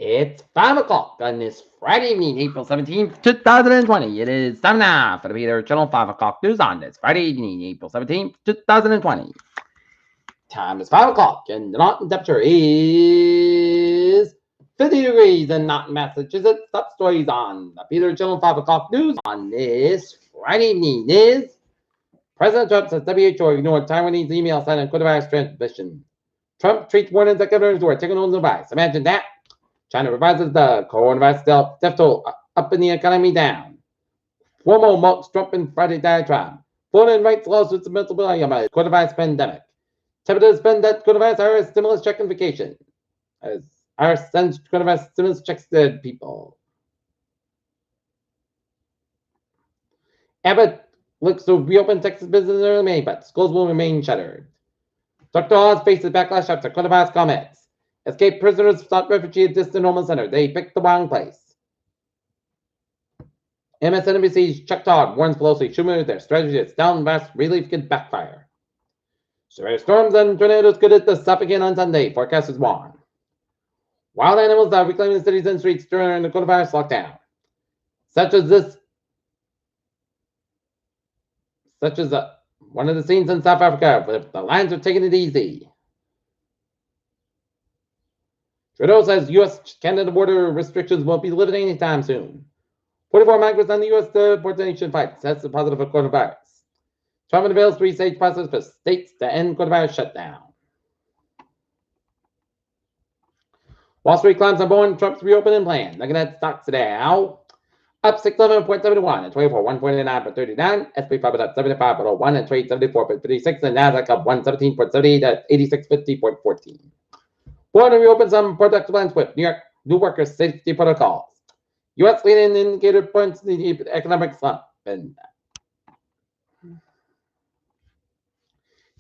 It's 5 o'clock on this Friday evening, April 17th, 2020. It is time now for the Peter Channel 5 o'clock news on this Friday evening, April 17th, 2020. Time is 5 o'clock, and the Mountain temperature is 50 degrees in Norton, Massachusetts. Top stories on the Peter Channel 5 o'clock news on this Friday evening is President Trump says WHO ignored Taiwanese email signing coronavirus transmission. Trump treats warnings that governors who are taking on the virus. Imagine that. China revises the coronavirus death toll up and the economy down. Cuomo mocks Trump in Friday diatribe. Florida invites lawsuits of multiple coronavirus pandemic. Temperature spend that coronavirus IRS stimulus check and vacation. As IRS sends coronavirus stimulus checks to people. Abbott looks to reopen Texas business in early May, but schools will remain shuttered. Dr. Oz faces backlash after coronavirus comments. Escaped prisoners sought refuge at distant normal center. They picked the wrong place. MSNBC's Chuck Todd warns Pelosi Schumer their strategy is down vast relief could backfire. Severe storms and tornadoes could hit the south again on Sunday, forecasters warn. Wild animals are reclaiming cities and streets during the coronavirus lockdown. Such as one of the scenes in South Africa where the lions are taking it easy. Trudeau says U.S.-Canada border restrictions won't be lifted anytime soon. 44 migrants on the U.S. deportation fight tested positive for coronavirus. Trump unveils three-stage process for states to end coronavirus shutdown. Wall Street climbs on board Trump's reopening plan. Looking at stocks today, Dow up 611.71 and 24.149.39. SP 575.01 and trade 74.56 and Nasdaq up 117.78 at 8650.14. Florida reopens on productive plans with New York new workers' safety protocols. U.S. leading indicator points the economic slump. And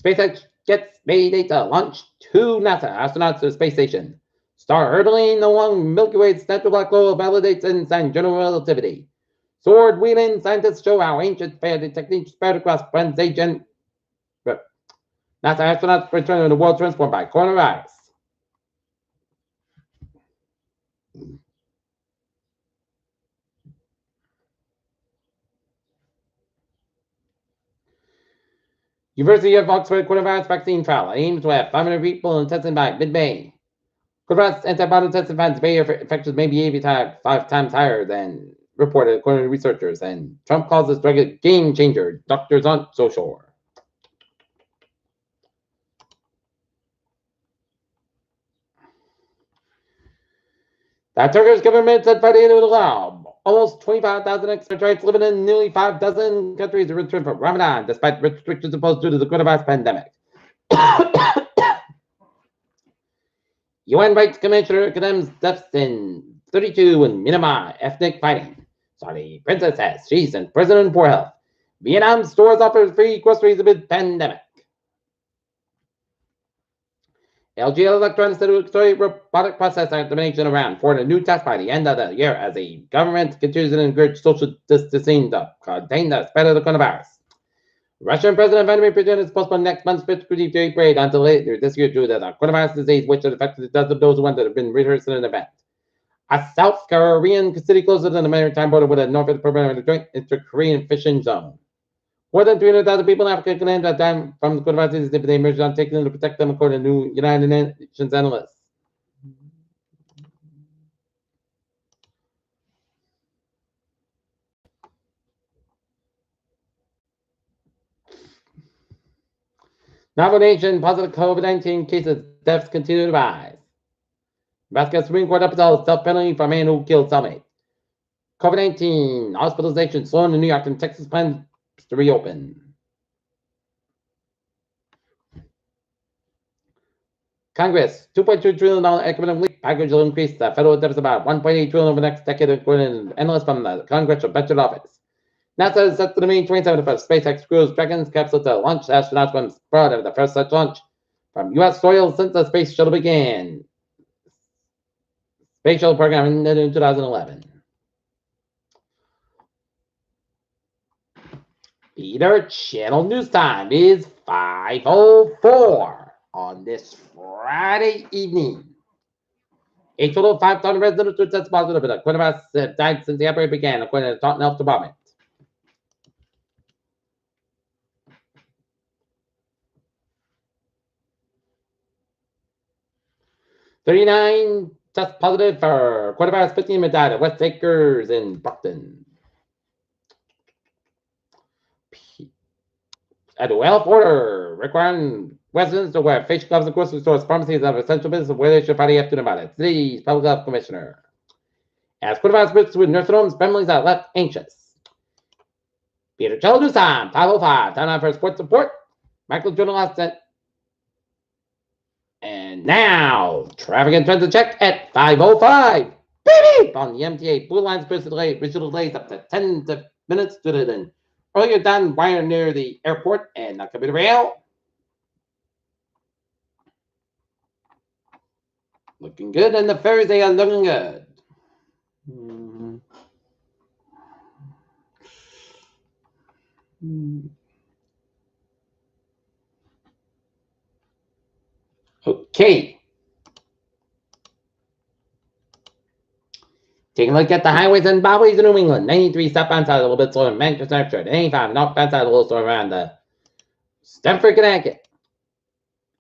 SpaceX gets Mayday to launch 2 NASA astronauts to the space station. Star hurtling along Milky Way's central black hole validates Einstein's general relativity. Sword wielding scientists show how ancient techniques spread across Friends agent. NASA astronauts return to the world transformed by coronavirus. University of Oxford coronavirus vaccine trial aims to have 500 people tested by mid-May. Coronavirus antibody testing finds barrier for infections may be 5 times higher than reported, according to researchers. And Trump calls this drug a game changer. Doctors aren't so sure. The Turkish government said Friday it would allow almost 25,000 expatriates living in nearly 5 dozen countries to return from Ramadan, despite restrictions imposed due to the coronavirus pandemic. UN Rights Commissioner condemns deaths in 32 in Myanmar ethnic fighting. Saudi princess says she's in prison for health. Vietnam stores offer free groceries amid pandemic. LG Electronics said it would robotic process automation around for a new test by the end of the year as the government continues to encourage social distancing to contain the spread of the coronavirus. Russian President Vladimir Putin has postponed next month's 50th Day parade until later this year due to the coronavirus disease, which has affected dozens of those who have been rehearsed in an event. A South Korean city closer than the maritime border with a North program in a joint inter-Korean fishing zone. More than 300,000 people in Africa can end at time from the coronavirus disease if they emerge on taking to protect them, according to new United Nations analysts. Nomination positive COVID-19 cases, deaths continue to rise. Nebraska Supreme Court upheld self-penalty for a man who killed cellmate. COVID-19 hospitalization slowing in New York and Texas plans to reopen. Congress, $2.2 trillion economic relief package will increase the federal deficit by $1.8 trillion over the next decade, according to analysts from the Congressional Budget Office. NASA is set to remain 27th for SpaceX Crew's Dragon's capsule to launch astronauts from proud of the first such launch from U.S. soil since the space shuttle began. Space shuttle program in 2011. Peter Channel News Time is 5:04 on this Friday evening. A total of 5 Taunton residents were tested positive, but a quarter of us have died since the outbreak began, according to the Taunton Health Department. 39 test positive for coronavirus. 15 have died at West Acres in Brockton. At the health order, requiring residents to wear face gloves in grocery stores, pharmacies, and essential business where they should party afternoon about it. City's public health commissioner. As coronavirus spreads with nursing homes, families are left anxious. Peter Cello News Time, 5:05. Time for sports report. Michael Journal last sent. And now, traffic and transit check at 5:05. Beep, on the MTA Blue Line's visual delays up to 10 minutes due to an earlier done wire near the airport and not coming to rail. Looking good, and the ferries, they are looking good. Okay. Taking a look at the highways and byways in New England. 93 southbound side a little bit slower than Manchester, New Hampshire. 85 northbound side a little slower around the Stamford, Connecticut.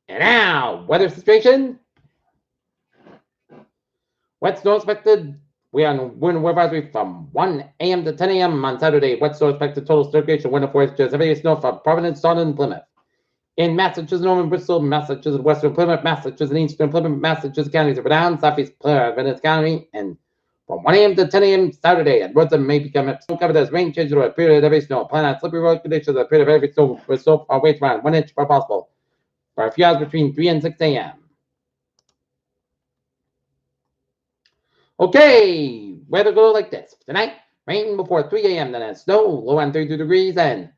And now, weather situation. Wet snow expected. We are in wind advisory from 1 a.m. to 10 a.m. on Saturday. Wet snow expected. Total circulation wind of 4 inches. Heavy snow from Providence, Taunton, and Plymouth. In Massachusetts, Northern Bristol, Massachusetts, Western Plymouth, Massachusetts, Eastern Plymouth, Massachusetts counties are down. Southeast Plymouth, Venice County, and from 1 a.m. to 10 a.m. Saturday, and roads may become snow covered as rain changes to a period of heavy snow. Plan on slippery road conditions. A period of heavy snow with snow weights around 1 inch where possible for a few hours between 3 and 6 a.m. Okay, weather go like this. Tonight, rain before 3 a.m. Then snow, low around 32 degrees, and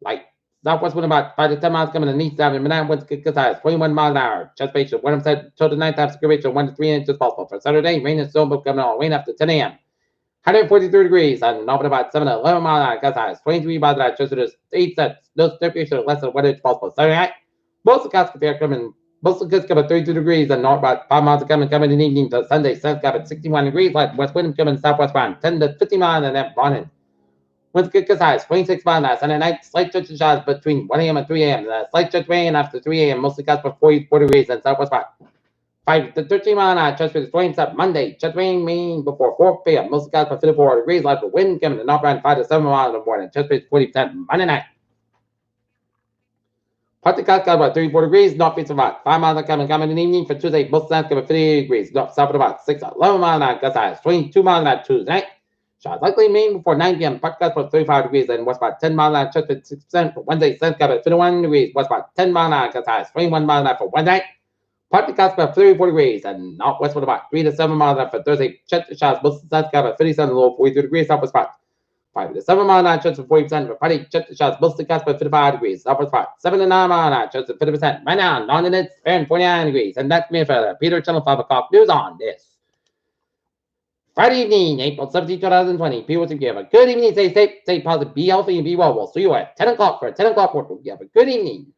light southwest wind about 5 to 10 miles coming in the east after midnight. Winds get as 21 miles an hour. Chest ratio, wind upside till the night time, secure ratio 1 to 3 inches possible. For Saturday, rain and snow will come on rain after 10 a.m. 143 degrees and north about 7 to 11 miles an hour. Gust highs 23 miles an hour. Chest ratio 8 sets. No secure ratio less than 1 inch possible. Saturday night, most of the gusts are coming. Most of the gusts come at 32 degrees and north about 5 miles coming in the evening to Sunday. Sun's got at 61 degrees. Light west wind coming southwest around 10 to 50 miles and then running. Winds get highs 26 miles an hour. Sunday night, slight touch and showers between 1 a.m. and 3 a.m. Slight touch rain after 3 a.m. Mostly gusts for 44 degrees and southwest about 5 to 13 miles an hour. Chest with flames up Monday. Chest rain before 4 p.m. Mostly gusts for 54 degrees. Light for wind coming to north around 5 to 7 miles in the morning. Chest with 40% Monday night. Partly got about 34 degrees. North east about 5 miles coming in the evening. For Tuesday, most times coming 50 degrees. North south about 6 to 11 miles an hour. Gust highs 22 miles an hour Tuesday night. Showers likely main before 9 p.m. Part gusts for 35 degrees and west about 10 miles an hour. Chest with 6%. For Wednesday, sun got at 51 degrees. West about 10 miles an hour. Gust highs 21 miles an hour for Wednesday. Partly gusts about 34 degrees and northwest with about 3 to 7 miles an hour for Thursday. Chest showers most of the sun got at 57 low 42 degrees. Southwest about 5 to 7 miles an hour. Chest for 40%. For Friday, chest showers mostly gusts by 55 degrees. Southwest about 7 to 9 miles an hour. Chest at 50%. Right now, London it's fair and 49 degrees. And that's me for the Peter Channel 5 o'clock news on this Friday evening, April 17, 2020. People, if you have a good evening, stay safe, stay positive, be healthy, and be well. We'll see you at 10 o'clock for a 10 o'clock report. You have a good evening.